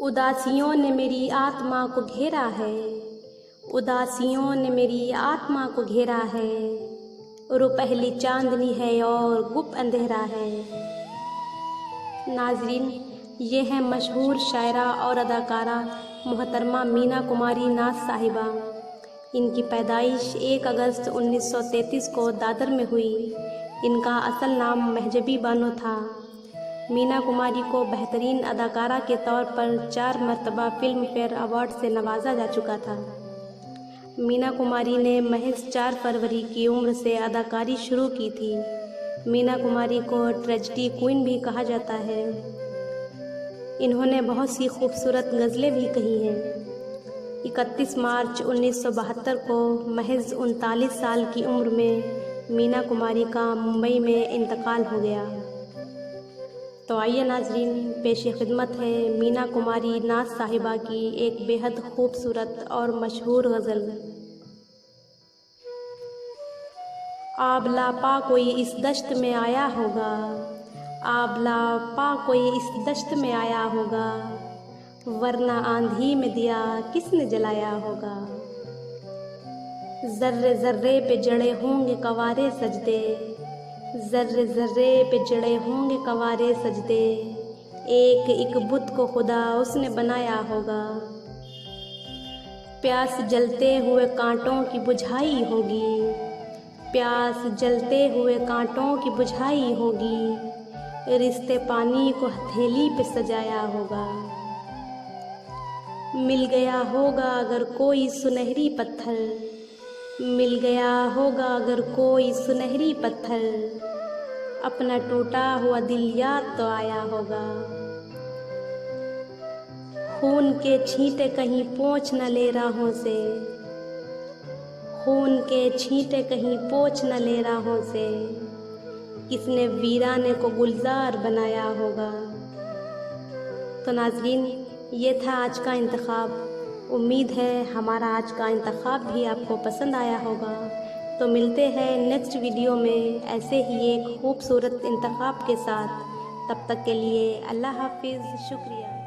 उदासियों ने मेरी आत्मा को घेरा है, उदासियों ने मेरी आत्मा को घेरा है। रो पहली चांदनी है और गुप अंधेरा है। नाजरीन, ये है मशहूर शायरा और अदाकारा मोहतरमा मीना कुमारी नाज साहिबा। इनकी पैदाइश 1 अगस्त 1933 को दादर में हुई। इनका असल नाम महजबी बानो था। मीना कुमारी को बेहतरीन अदाकारा के तौर पर 4 मरतबा फिल्म फेयर अवार्ड से नवाजा जा चुका था। मीना कुमारी ने महज 4 फरवरी की उम्र से अदाकारी शुरू की थी। मीना कुमारी को ट्रेजेडी क्वीन भी कहा जाता है। इन्होंने बहुत सी खूबसूरत गज़लें भी कही हैं। 31 मार्च 1972 को महज 39 साल की उम्र में मीना कुमारी का मुंबई में इंतकाल हो गया। तो आइए नाजरीन, पेश खिदमत है मीना कुमारी नाज साहिबा की एक बेहद खूबसूरत और मशहूर गज़ल। आबला पा कोई इस दश्त में आया होगा, आबला पा कोई इस दश्त में आया होगा, वरना आंधी में दिया किसने जलाया होगा। ज़र्रे ज़र्रे पे जड़े होंगे कवारे सजदे, ज़र्रे ज़र्रे पे जड़े होंगे कवारे सजदे, एक एक बुत को खुदा उसने बनाया होगा। प्यास जलते हुए कांटों की बुझाई होगी, प्यास जलते हुए कांटों की बुझाई होगी, रिश्ते पानी को हथेली पे सजाया होगा। मिल गया होगा अगर कोई सुनहरी पत्थर, मिल गया होगा अगर कोई सुनहरी पत्थर, अपना टूटा हुआ दिल याद तो आया होगा। खून के छींटे कहीं पोंछ न ले राहों से, खून के छींटे कहीं पोंछ न ले राहों से, किसने वीराने को गुलजार बनाया होगा। तो नाज़रीन, ये था आज का इंतखाब। उम्मीद है हमारा आज का इंतखाब भी आपको पसंद आया होगा। तो मिलते हैं नेक्स्ट वीडियो में ऐसे ही एक खूबसूरत इंतखाब के साथ। तब तक के लिए अल्लाह हाफिज़, शुक्रिया।